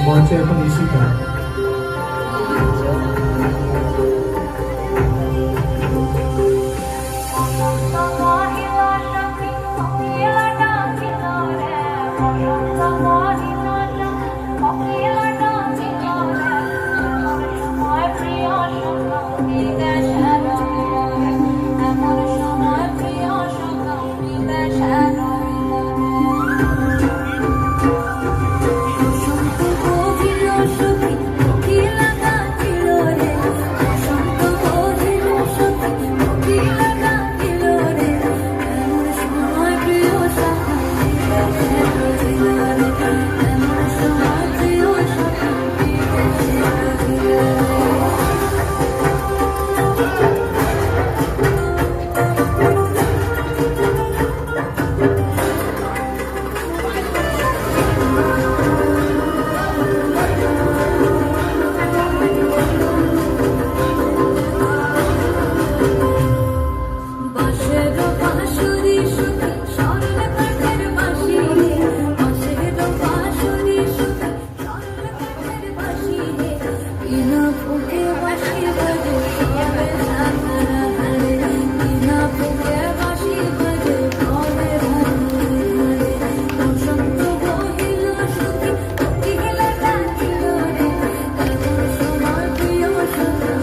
মঞ্চে এখন ঈশিতা।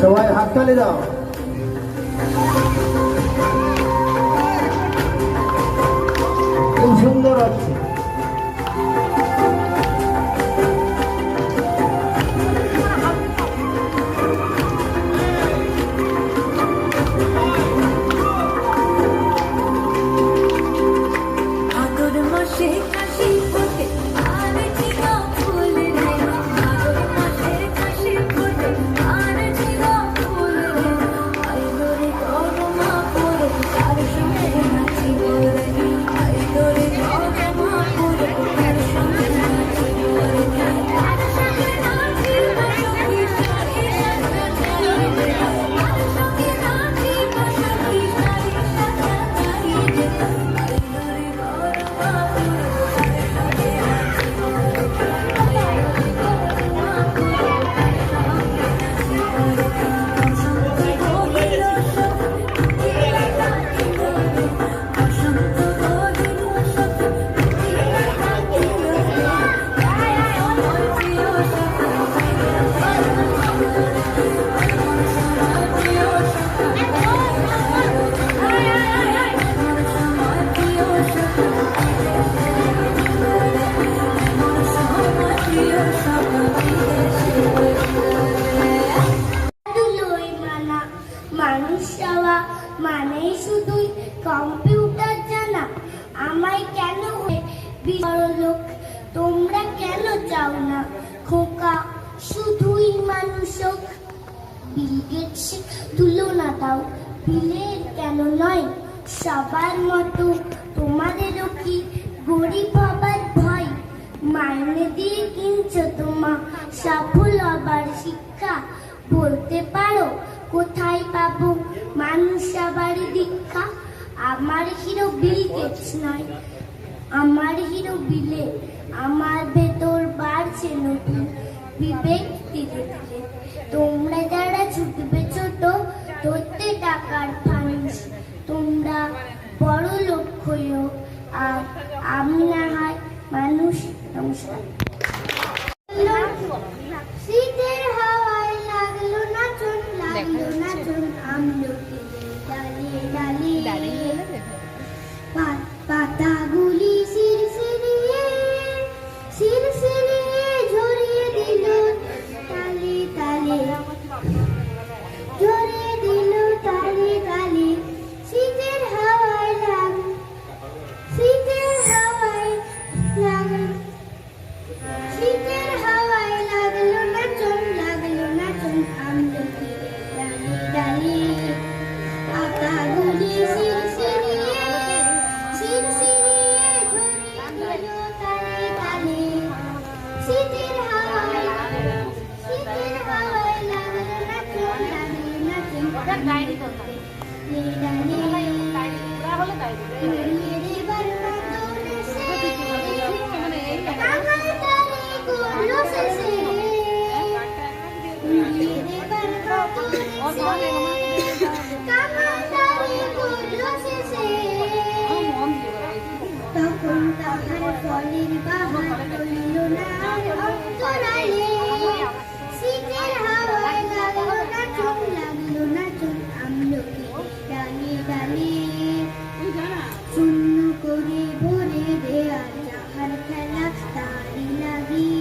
সবাই হাততালি দাও। খুব সুন্দর আছে। মানুষ চাওয়া মানে শুধুই কম্পিউটার জানা। আমায় কেন বড়লোক তোমরা কেন চাও না? খোকা শুধুই মানুষ হোক। বিল গেটস তুলনা দাও, বিলের কেন নয়? সবার মতো তোমাদেরও কি গরিব হবার ভয়? মাইনে দিয়ে কিনছো তোমা সফল হবার শিক্ষা। বলতে পারো কোথায় পাবো মানুষ আবার দীক্ষা? আমার হিরো বিল গেটস নয়, আমার হিরো বিলে। আমার ভেতর বাড়ছে নতুন বিবেক ধীরে ধীরে। তোমরা যারা ছুটবে ছোট ধরতে টাকার ফানুস, তোমরা বড় লোক হইও আর আমি না হয় মানুষ। নমস্কার। শীতের হাওয়ায় লাগলো নাচন, লাগলো নাচন আমলকি ডালিয়ে ডালিয়ে। পাতাগুলি শিরশিরিয়ে শিরশিরিয়ে ঝরিয়ে দিল তালে তালে, ঝরিয়ে দিল তালে তালে। শীতের হাওয়ায় শীতের হাওয়ায় তখন তাহার ফলের বাহার রইল না আর অন্তরালে শীতের হাওয়ায় লাগলো না চোখ লাগলো না চোখ আমলকি ডালে ডালে শূন্য করে ভরে দেয়া যাহার খেলা তারি লাগি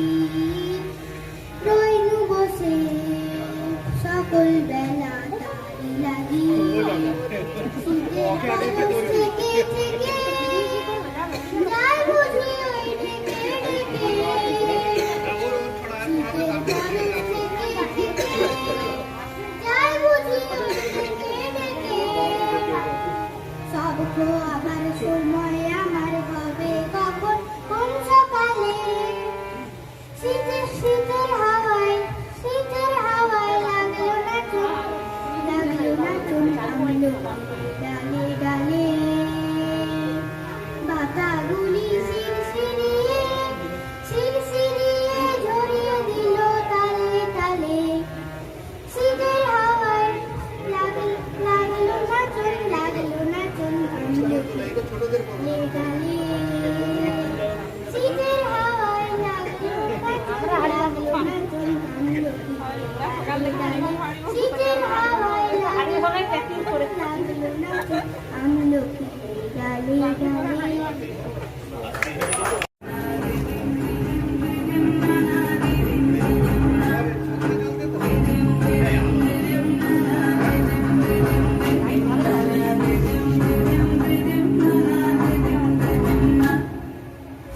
রইনু বসে সকল বেলা তারি লাগি শীতের বাতাস থেকে থেকে যাই বুঝি ওই ডেকে ডেকে শীতের বাতাস থেকে থেকে যাই বুঝি ওই ডেকে ডেকে সব আবার সময় আমার হবে কখন কোন সকালে শীতের শীতের হাওয়ায় লাগলো না চুন আমলো ডালে ডালে পাতাগুলি শিরশিরিয়ে ঝরিয়ে দিল তালে তালে শীতের হাওয়ায় লাগলো না চুন আমলো ডালে ডালে শীতের হাওয়ায় লাগলো না চুন আমলো শীতের হাওয়ায় লাগলো না চুন আমলো ডালে ডালে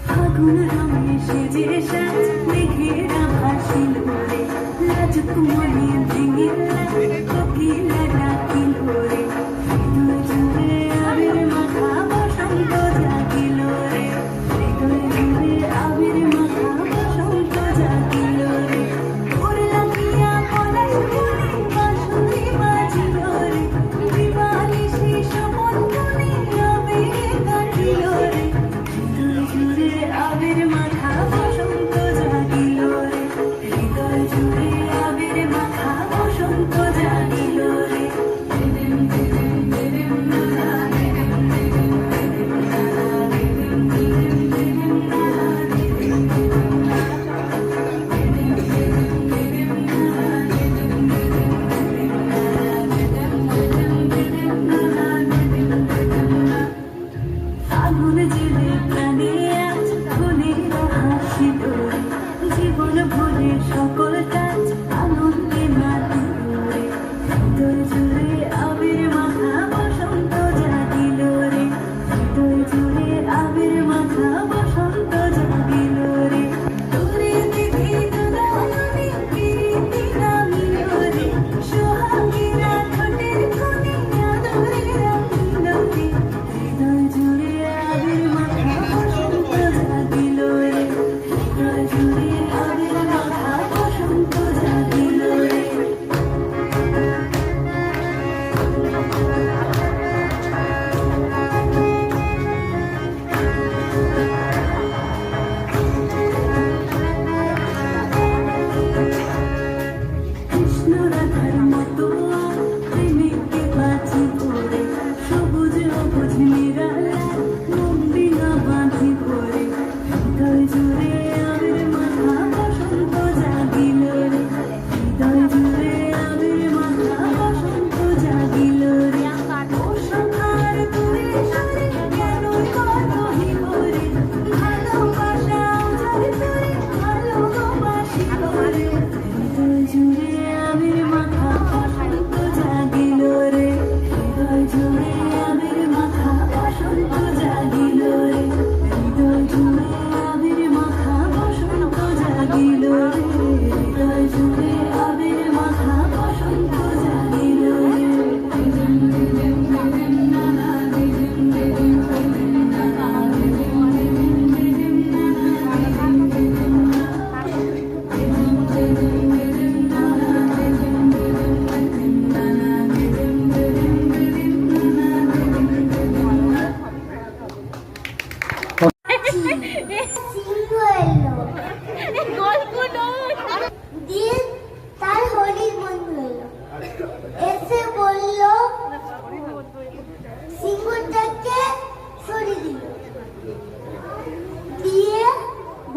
ফাগুন রঙে সেজে সাজ মেঘেরা ভাসিল রে লাজুক মনে ভেঙে কোকিলা ডাকিল রে হৃদয় জুড়ে আবির মাখা বসন্ত জাগিল রে হৃদয় জুড়ে আবির মাখা বসন্ত জাগিল রে ওর লাগিয়া পলাশ বনে বাঁশরি বাজিল রে দিবানিশি স্বপন বনে আবির কাটিল রে হৃদয় জুড়ে আবির মাখা বসন্ত জাগিল রে হৃদয় জুড়ে আবির মাখা বসন্ত জাগিল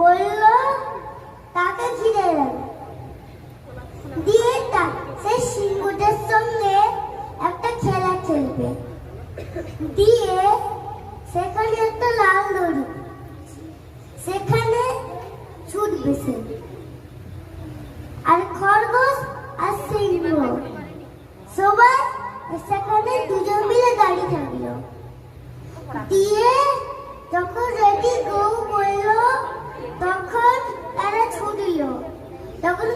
বলল তাকে ঘিরে এলেন। দিয়ে সে সিংহটার সঙ্গে একটা খেলা খেলবে। দিয়ে সেখানে একটা লাল দড়ি, সেখানে ছুটবে সে, আর খরগোশ আর সিংহ সবাই সেখানে দুজন মিলে দাঁড়িয়ে থাকলো। দিয়ে যখন রেডি গো বললো তখন তারা ছুটল। তখন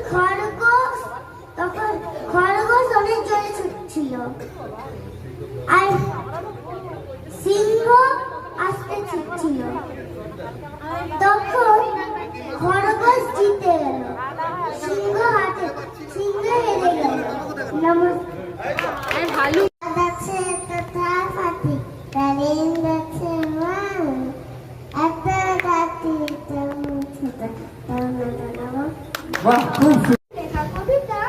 খরগোশ অনেক জোরে ছুটছিল, আর সিংহ আস্তে ছুটছিল। তখন খরগোশ জিতে গেল, সিংহ হেরে গেল। নমস্কার। ভালো গাছে তথা পাখি তারিন গাছে মান এত গাছি তেমন ছোট তেমন। বাহ, খুব সুন্দর। লেখা কবিতা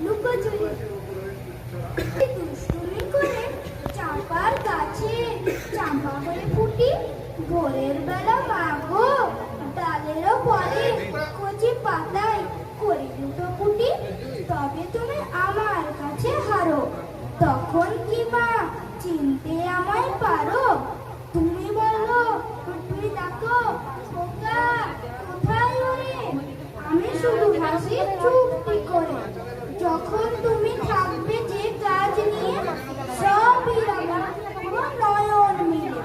লুকোচুরি। দুষ্টুমি করে চাঁপার গাছে চাঁপা হয়ে ফুটি, ভোরের বেলা মাগো ডালেরও পরে কচি পাতায় করি দুটো ফুটি। তবে তুমি আমার কাছে হারো, তখন কি মা চিনতে আমায় পারো? তুমি বলো, তুমি ডাকো খোকা কোথায় ওরে? আমি শুধু হাসি চুপটি করে। যখন তুমি থাকবে যে কাজ নিয়ে, সবই আমার পুরো নয়ন মিলে।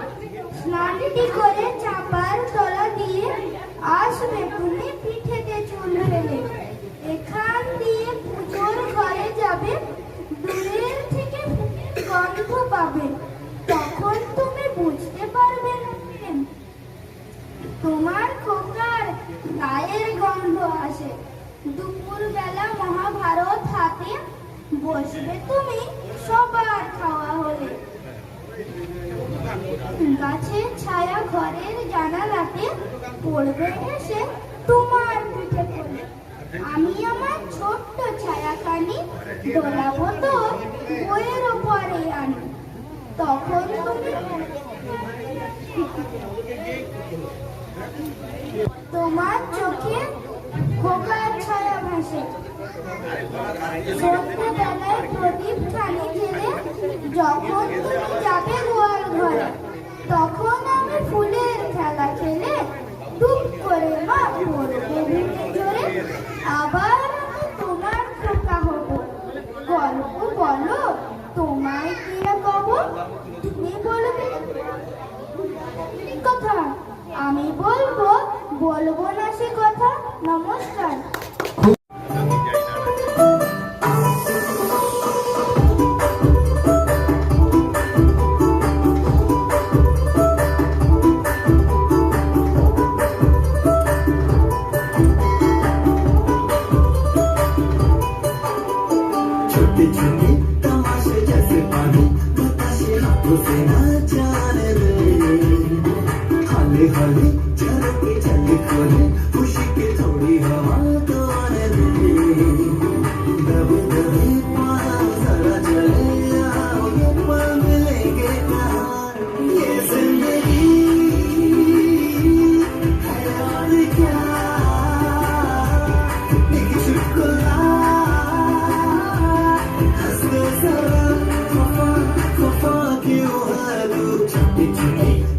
স্নানটি করে চাপার তলা দিয়ে আসবে তুমি পিঠেতে চুল ফেলে। এখান দিয়ে পুজোর ঘরে যাবে, দূরের থেকে গন্ধ পাবে। তখন তুমি বুঝতে পারবে না তোমার খোকার গায়ের গন্ধ আসে। দুপুর বেলা মহাভারত হাতে বসবে তুমি সবার খাওয়া হলে। গাছের ছায়া ঘরের জানালাতে পড়বে এসে তোমার পিঠে কোলে। আমি আমার ছোট্ট ছায়াখানি দোলাবো তো বইয়ের ওপরে আনি। তখন তুমি তোমার চোখে খোকার ছায়া ভাসে। সন্ধ্যেবেলায় প্রদীপ খানি জেলে যখন তুমি যাবে গোয়াল ঘরে, তখন আমি ফুলের খেলা খেলে টুপ করে মা পড়বে ভুলে জোরে। আবার আমি তোমার খোকা হব, গল্প বলো তোমায় কিরা কব। তুমি বলবে কথা, আমি বলবো না সে কথা। নমস্কার। छोटे छोटे तमाशे जैसे पानी बताशे हाथों से ना जाने दे। हाले हाले झलके झलके खोले खुशी की थोड़ी हवा तो आने दे। दबे दबे पाया जरा चले आओ, ये पल मिलेंगे कहाँ? ये जिंदगी है और क्या, एक चुटकुला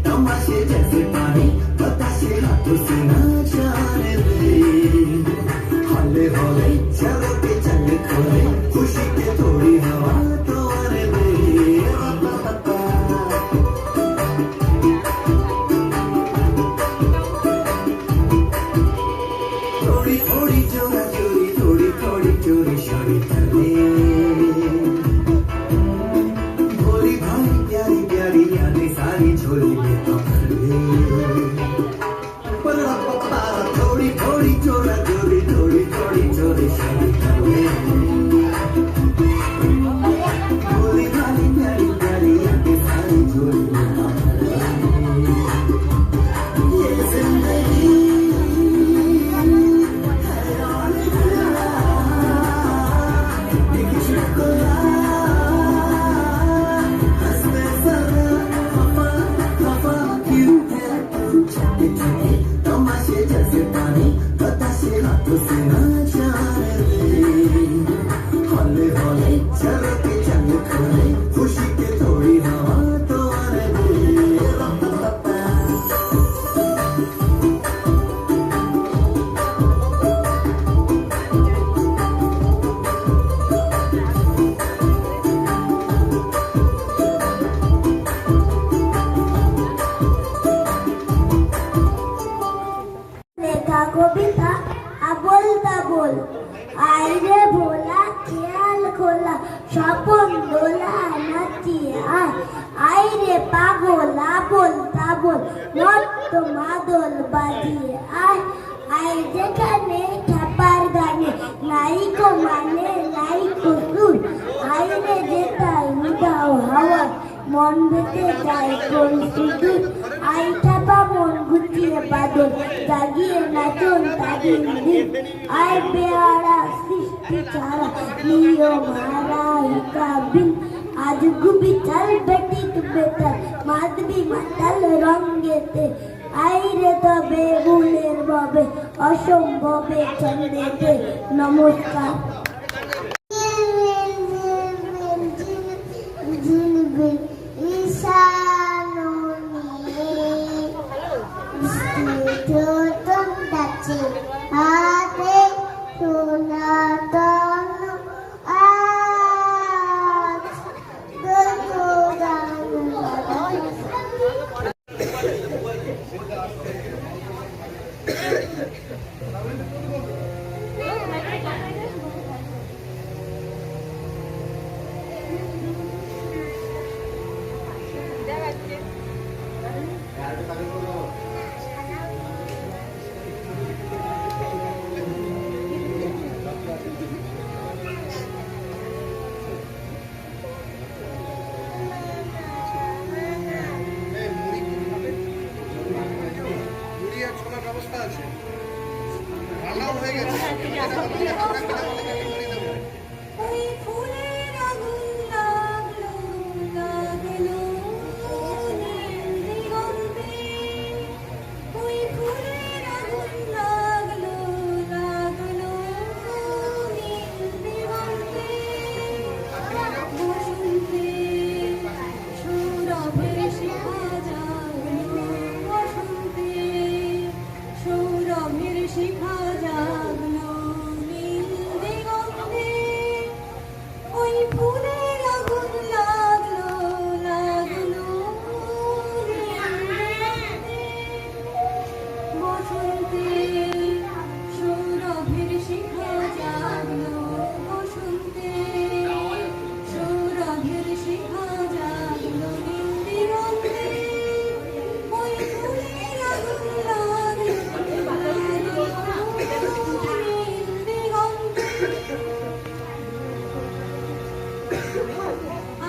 तमाशे जैसे पानी बताशे हाथों से ना जाने दे। हौले हौले चलो के चले खोले खुशी के थोड़ी हवा तो आने दे। थोड़ी थोड़ी चोरा चोरी थोड़ी थोड़ी चोरी शोरी चले। भोली भाई प्यारी प्यारी यादें सारी झोली में तो भर ले। थोड़ी थोड़ी चोरा चोरी थोड़ी थोड़ी चोरी शोरी चले। भोली भाई प्यारी प्यारी यादें सारी झोली में तो भर ले। ये जिंदगी है और क्या, एक चुटकुला हंसने सदा खफा खफा क्यों है तू? পাগল মত্ত মাদল বাজিয়ে আয় আয় যেখানে খ্যাপার গানে নাইকো মানে নাইকো সুর আইরে যেতাই উদাও হাওয়া মন বেঁধে যায় কোন সুদূর আই খ্যাপা মন গুটিয়ে বাদল জাগিয়ে নাচন তাদিন দিন আয় বেহারা সৃষ্টি ছাড়া নিয় মারা হিকাবিন আজ গুবি চল বেটি তু বেতাল মাধবী মাতাল রঙ্গেতে আইরে তবে বুলের বাবে অসম্ভবে চন্দ্রেতে নমস্কার হাতে সোনাতন আজ ওই ফুলের আগুন লাগলো লাগলো নীল দিগন্তে ওই ফুলের আগুন লাগলো লাগলো নীল দিগন্তে বসন্তে সৌরভের শিখা জাগলো বসন্তে সৌরভের শিখা জাগলো নীল দিগন্তে ওই ফুলের আগুন লাগলো লাগলো বসন্তে সৌরভের শিখা জাগলো বসন্তে সৌরভের শিখা জাগলো নীল দিগন্তে ওই ফুলের আগুন লাগলো লাগলো নীল দিগন্তে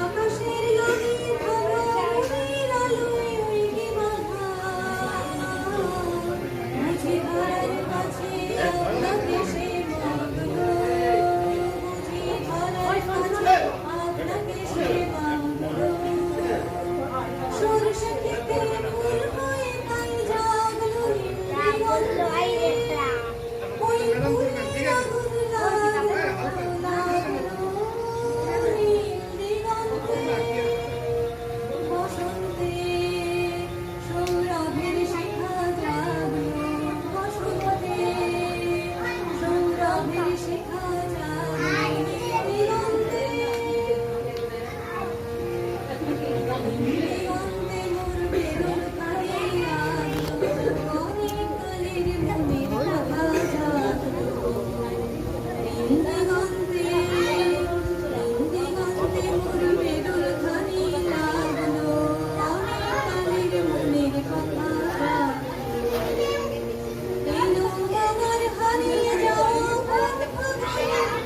আকাশের গানে ধরো মনের আলোয় উইকি বাঁধা বুঝি ধরার কাছে আপনাকে সে মাগলো বুঝি ধরার কাছে আপনাকে সে মাগলো সরষে খেতে ফুল হয়ে তাই জাগলো নীল দিগন্তে ওই ফুলের আগুন লাগলো লাগলো নীল দিগন্তে বসন্তে সৌরভের শিখা জাগলো বসন্তে সৌরভের শিখা জাগলো নীল দিগন্তে দিগন্তে মোর বেদন কানে লাগলো অনেক কালের মনের কথা জাগলো নীল দিগন্তে মোর বেদন কানে লাগলো অনেক কালের মনের কথা জাগলো আমার হারিয়ে যাওয়া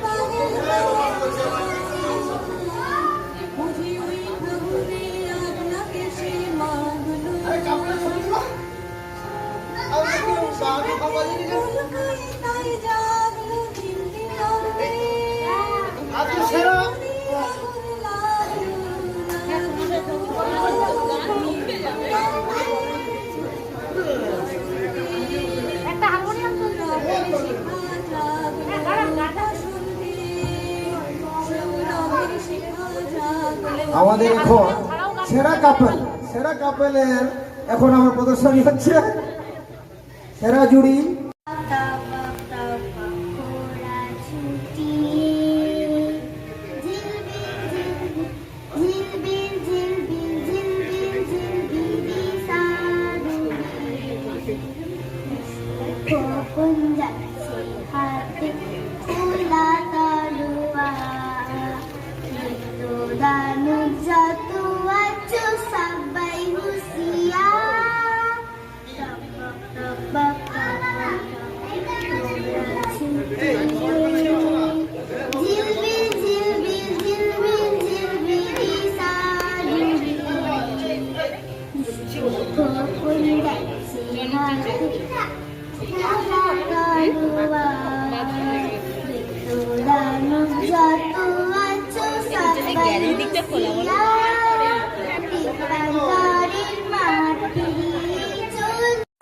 পাগল বুঝি ওই ফাগুনে আপনাকে সে মাগলো তাই জাগলো নীল দিগন্তে একটা হারমোনিয়াম আমাদের এখন সেরা কাপেলের এখন আমার প্রদর্শনী হচ্ছে সেরা জুড়ি হাতে ফুলা তলুয়া দানু যত আছো সবাই হুঁশিয়ার কখন ডাকছে হাতে খেলা কারুয়া তোরানো যত আছো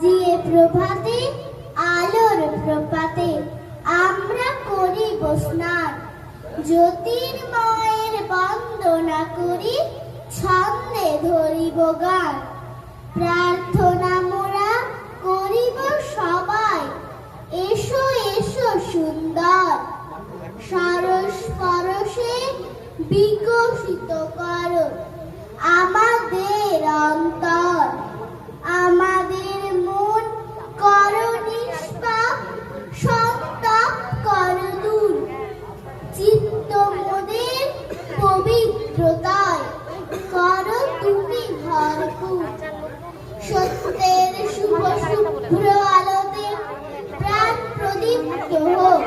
দিয়ে প্রভাতে আলোর প্রপাতে আমরা করিব স্নান জ্যোতির্ময়ের বন্দনা করি ছন্দে ধরিব গান প্রার্থনা মোরা করিব সবাই এসো এসো সুন্দর সরস পরশে বিকশিত করো আমাদের অন্তর আমাদের মন করো নিষ্পাপ সন্তাপ করো দূর চিত্ত মোদের পবিত্রতায় করো তুমি ভরপুর সত্যের শুভ শুভ্র আলোতে প্রাণ প্রদীপ্ত হোক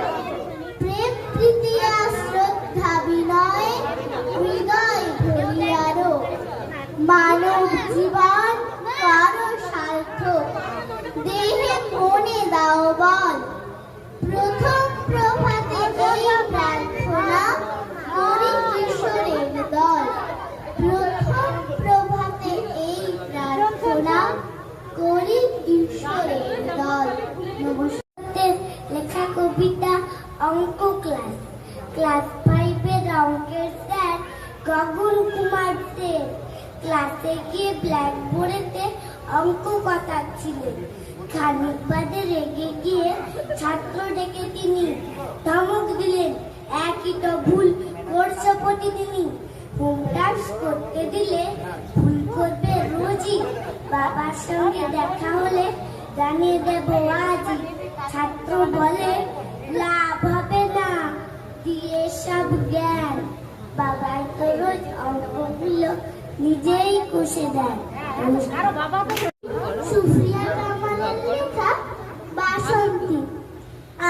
প্রেম প্রীতি আর শ্রদ্ধা বিনয়ে হৃদয় ভরিয়ারো মানব জীবন করো সার্থক দেহে মনে দাও বল প্রথম প্রভাতে এই প্রার্থনা করি কিশোরের দল প্রথম প্রভাতে এই প্রার্থনা করি কিশোরের দল নমস্কার লেখা কবিতা অঙ্ক ক্লাস 5 অঙ্কের স্যার গগন কুমার দে ক্লাসে গিয়ে ব্ল্যাকবোর্ডেতে অঙ্ক কথাচ্ছিলেন খানিক বাদে রেগে গিয়ে ছাত্র ডেকে তিনি ধমক দিলেন একই তো ভুল করছো প্রতিদিনই হোমটাস্ক করতে দিলে ভুল করবে রোজই বাবার সঙ্গে দেখা হলে জানিয়ে দেব আজই ছাত্র বলে লাভ হবে না দিয়ে সব জ্ঞান বাবার তো রোজ অঙ্কগুলো নিজেই কষে দেন সুফিয়া কামালের লেখা বাসন্তী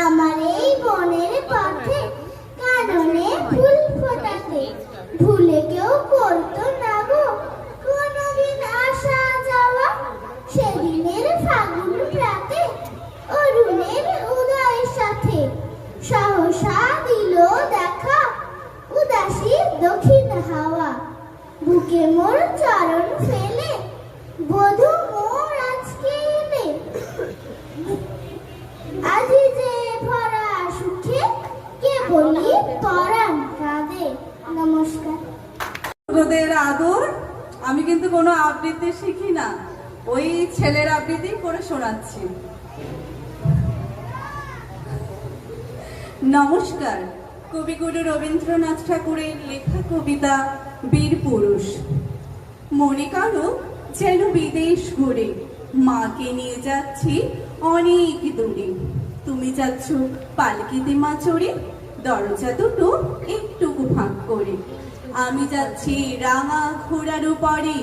আমার এই বনের পথে কাননে ফুল ফোটাতে ভুলে কেউ করতো না গো কোনদিন আসা যাওয়া সেদিনের ফাগুন প্রাতে অরুণের উদয়ের সাথে সহসা দিল দেখা উদাসী দক্ষিণ হাওয়া বুকে মোর চরণ ফেলে বধূ মোর আজকে এলে আজি যে ভরা সুখে কে বলি পরাণ কাঁদে নমস্কার ছোটদের আদর আমি কিন্তু কোনো আবৃত্তি শিখি না ওই ছেলের আবৃত্তি করে শোনাচ্ছি নমস্কার কবিগুরু রবীন্দ্রনাথ ঠাকুরের লেখা কবিতা বীর পুরুষ মনে করো যেন বিদেশ ঘুরে মাকে নিয়ে যাচ্ছি অনেক দূরে তুমি যাচ্ছ পালকিতে মা চড়ে দরজা দুটো একটুকু ফাঁক করে আমি যাচ্ছি রাঙা ঘোড়ার উপরে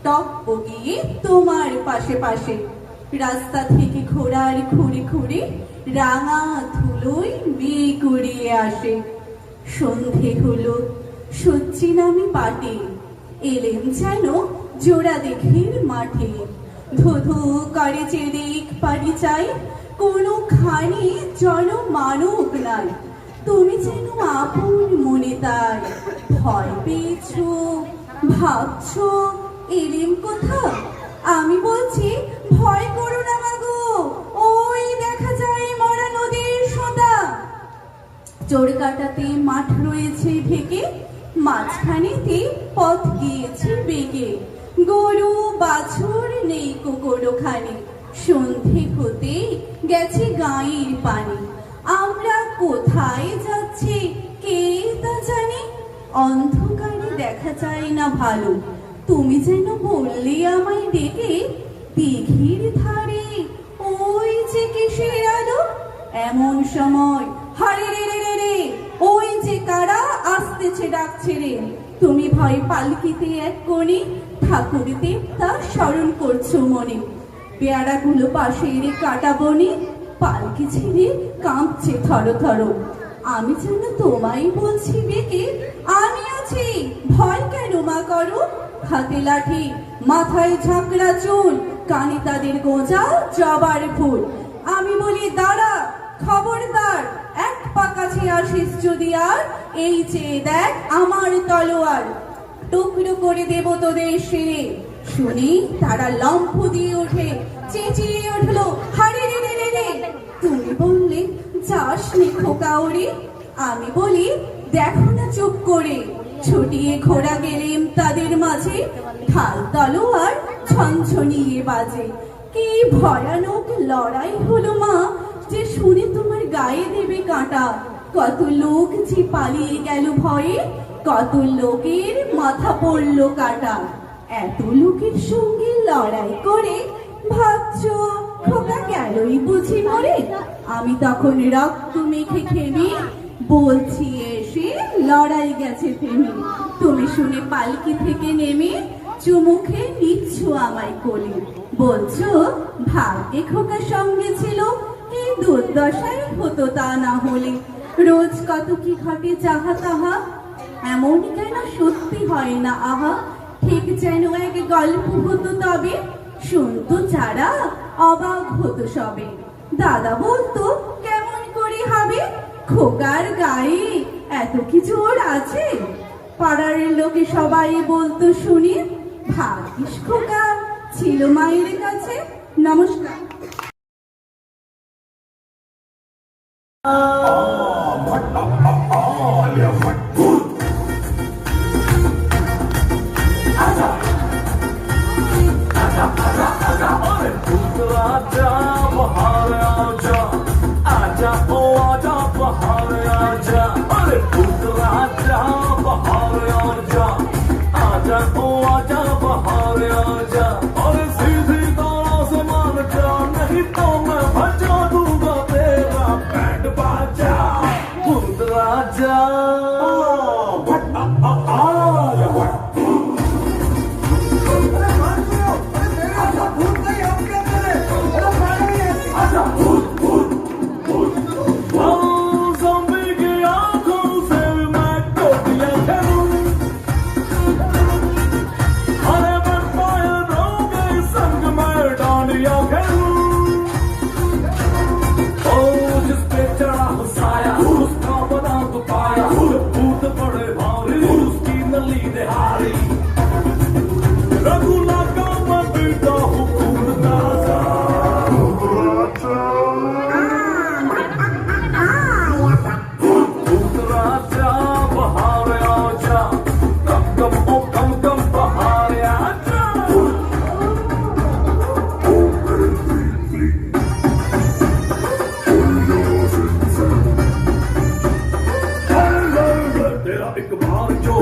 টপ গিয়ে তোমার পাশে পাশে রাস্তা থেকে ঘোড়ার ঘুরে ঘুরে রাঙা ধুলোয় মেয়ে কুড়িয়ে আসে সন্ধে হলো সচ্ছি নামি পাটে এলেম যেন জোড়া দেখের মাঠে ধুধু করে চেদিক পারি চাই কোনোখানে জনমানব নাই তুমি যেন আপন মনে তাই ভয় পেয়েছো ভাবছো এলেম কোথা আমি বলছি ভয় করো না মাগো ওই দেখা যায় মরা নদীর সোঁতা চোর কাটাতে মাঠ রয়েছে ঢেকে মাঝখানেতে পথ গিয়েছে বেগে গরু বাছুর নেই কোনোখানে সন্ধে হতে গেছে গাঁয়ের পানি আমরা কোথায় যাচ্ছি কে তা জানে অন্ধকারে দেখা যায় না ভালো তুমি যেন বললে আমায় ডেকে দিঘির ধারে ওই যে কিসের আলো এমন সময় হারে রে রে রে রে ওই যে কারা আসতেছে ডাকছে রে তুমি ভয় পালকিতে এক কোণে ঠাকুর দেবতা স্মরণ করছো মনে পেয়ারাগুলো পাশের কাটা বনে পালকি ছেড়ে কাঁপছে থরো থরো আমি যেন তোমায় বলছি ডেকে আমি আছি ভয় কেন মা করো হাতে লাঠি, মাথায় ঝাঁকড়া চুল, কানে তাদের গোঁজা জবার ফুল। আমি বলি দাঁড়া, খবরদার, এক পা কাছে আসিস যদি আর, এই চেয়ে দেখ আমার তলোয়ার, টুকরো করে দেব তোদের সেরে। শুনি তারা লম্ফ দিয়ে ওঠে, চেঁচিয়ে উঠলো, হারে রে রে রে রে। তুমি বললে যাস নি খোকা ওরে, আমি বলি দেখো না চুপ করে। ছুটিয়ে ঘোড়া গেলেম তাদের মাঝে, ঢাল তলোয়ার ছনছনিয়ে বাজে। কি ভয়ানক লড়াই হলো মা, যে শুনে তোমার গায়ে দেবে কাঁটা। কত লোক যে পালিয়ে গেল ভয়ে, কত লোকের মাথা পড়লো কাটা। এত লোকের সঙ্গে লড়াই করে ভাবছো খোকা গেলই বুঝি মরে। আমি তখন রক্ত মেখে খেমি, বলছি এসে লড়াই গেছে থেমে। তুমি শুনে পালকি থেকে নেমে চুমুখে নিচ্ছ আমায় কোলে, বলছো ভাগ্যে খোকার সঙ্গে ছিল, এই দুর্দশাই হতো তা না হলে। রোজ কত কি ঘটে যাহা তাহা, এমন কেন সত্যি হয় না আহা। ঠিক যেন এক গল্প হতো তবে, শুনতো যারা অবাক হতো সবে। দাদা বলতো কেমন করে হবে, খোকার গায়ে এত কিছু ওর আছে। পাড়ার লোকে সবাই বলতো শুনি, ভাগ্যিস খোকা ছিল মায়ের কাছে। নমস্কার। आजा बहार आजा, आजा ओ आजा बहार आजा, अरे खुद आजा बहार आजा, आजा ओ आजा बहार आजा, अरे सीधी तरह से मान जा, नहीं तो मैं बजा दूंगा तेरा बैंड बाजा। खुद आजा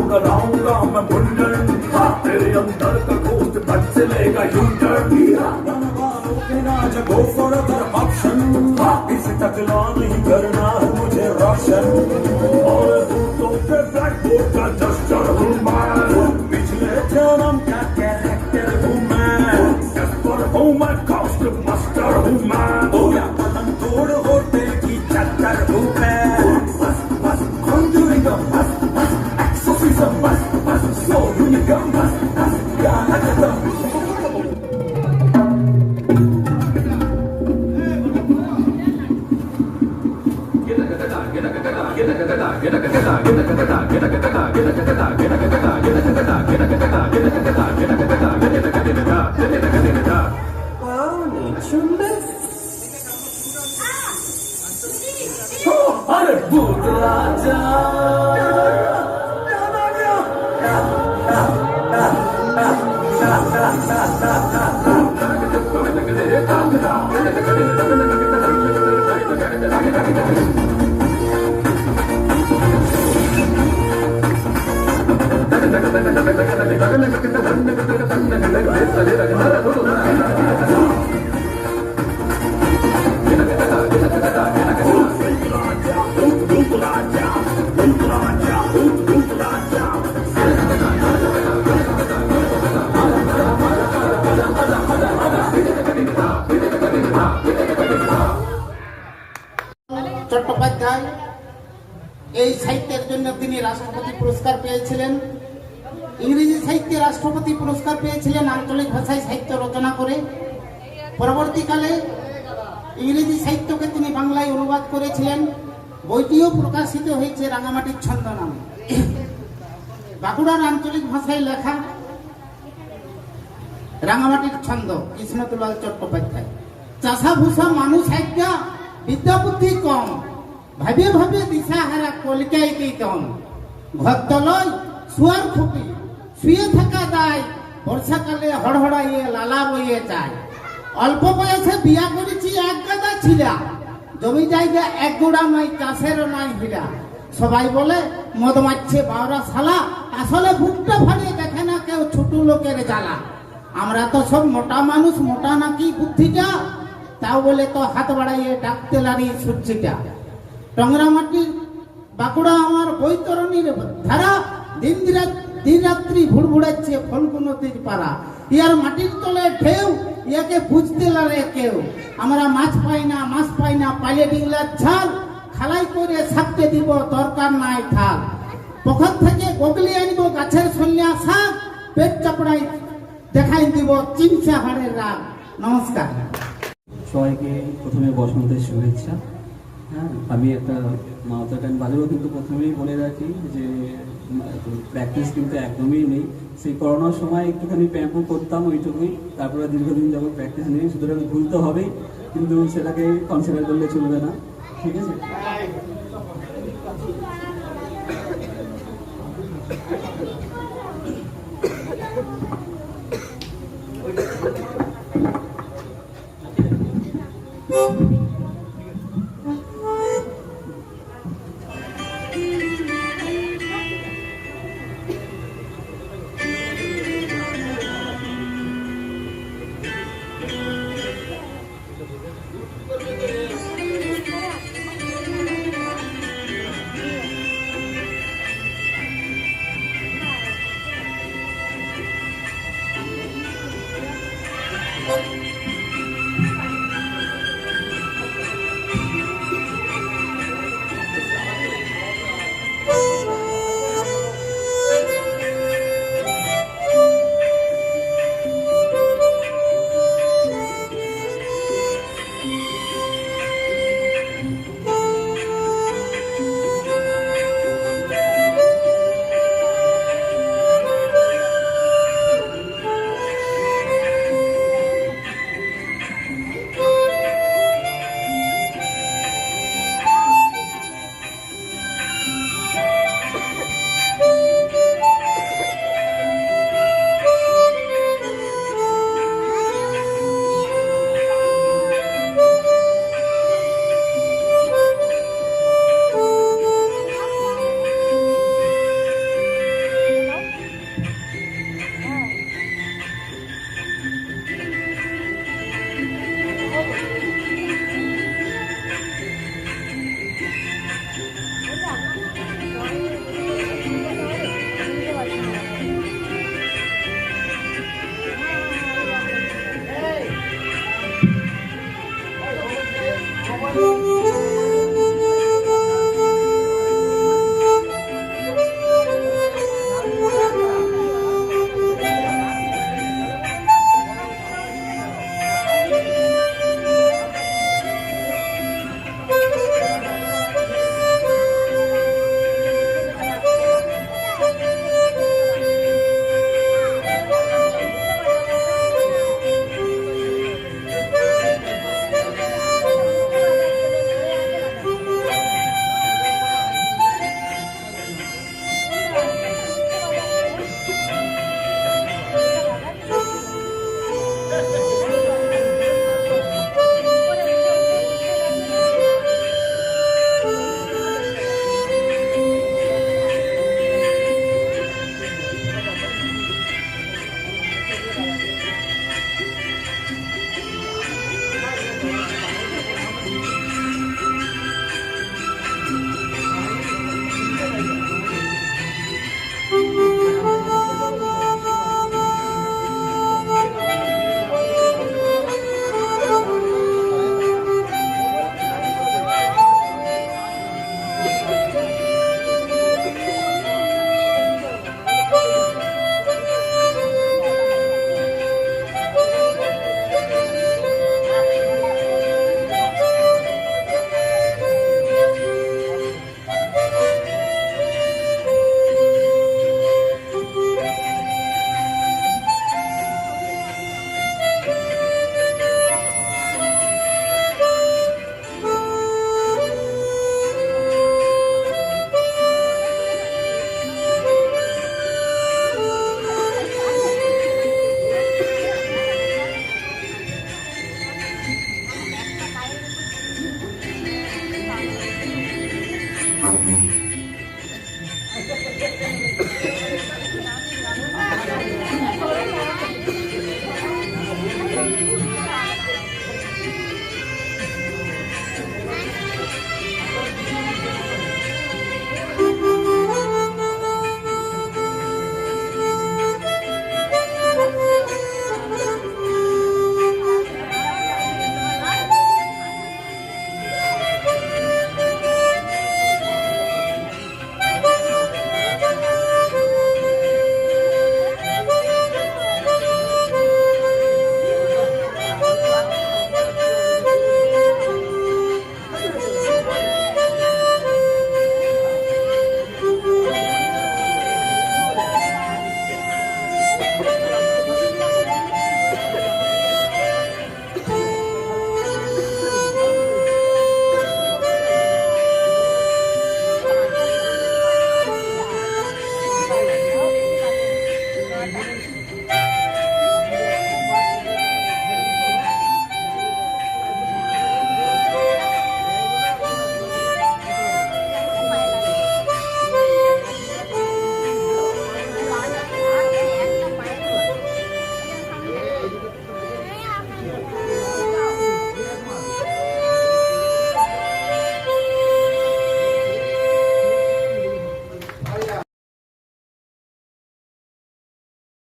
कराऊंगा मैं मुंडन, तेरे अंदर का गोश्त बच चलेगा U turn. Go for other option, इसे टकला नहीं करना है मुझे रोशन। और दूतों पे ब्लैक बोर्ड का जस्टर हूँ मैं, पिछले जन्म का कैरेक्टर हूँ मैं, पर हूँ मैं कॉस्ट मास्टर हूँ मैं। हो या पतंग तोड़ होते की चक्कर हूँ मैं, बस बस conjuring बस बस exorcism बस बस slow unicorn बस बस गाना खत्म। अरे भूत राजा চট্টোপাধ্যায় এই সাহিত্যের জন্য তিনি রাষ্ট্রপতি পুরস্কার পেয়েছিলেন। ইংরেজি সাহিত্যে রাষ্ট্রপতি পুরস্কার পেয়েছিলেন আঞ্চলিক ভাষায় সাহিত্য রচনা করে। পরবর্তীকালে ইংরেজি সাহিত্যকে তিনি বাংলায় অনুবাদ করেছিলেন। বইটিও প্রকাশিত হয়েছে রাঙামাটির ছন্দ নামে। বাঁকুড়ার আঞ্চলিক ভাষায় লেখা রাঙামাটির ছন্দ কৃষ্ণদুলাল চট্টোপাধ্যায়। চাষা ভূষা মানুষ একটা, বিদ্যা বুদ্ধি কম, ভাবে ভাবে দিশা হারা কলিকায় কম, ঘর তলয় শুয়ার খুঁটি, শুয়ে থাকা দায়, বর্ষাকালে হড়হড়াইয়ে লালা বইয়ে যায়। অল্প বয়সে বিয়া করেছি এক গাদা ছিলা, জমি জায়গা এক গোড়া নাই, চাষেরও নাই হীরা। সবাই বলে মদ মারছে বাওরা শালা, আসলে বুকটা ফাড়িয়ে দেখে না কেউ ছোট লোকের জ্বালা। আমরা তো সব মোটা মানুষ, মোটা নাকি বুদ্ধিটা, তাও বলে তো হাত বাড়াইয়ে ডাকতে লারি সূর্যিটা। টংরামাটির বাঁকুড়া আমার বৈতরণীর ধারা, দিন রাত্রি ভুড়ভুড়াচ্ছে ফল্গু নদীর পাড়া। ইয়ার মাটির তলে ঢেউ, ইয়াকে বুঝতে লারে কেউ। আমরা মাছ পাই না, পাইলে ডিংলার ঝাল, খালাই করে ছাপতে দিব দরকার নাই থাল। পখর থেকে গগলি আনিব গাছের সন্ধ্যা শাক, পেট চাপড়াই দেখাই দিব চিমচা হাড়ের রাগ। নমস্কার। সবাইকে প্রথমে বসন্তের শুভেচ্ছা। হ্যাঁ, আমি একটা মাউথ গান বাজাবো, কিন্তু প্রথমেই বলে রাখি যে প্র্যাকটিস কিন্তু একদমই নেই। সেই করোনার সময় একটুখানি প্যাম্পু করতাম, ওইটুকুই। তারপরে দীর্ঘদিন যখন প্র্যাকটিস নেই, সুতরাং ভুল তো হবেই, কিন্তু সেটাকে কনসিডার করলে চলবে না, ঠিক আছে? Thank you.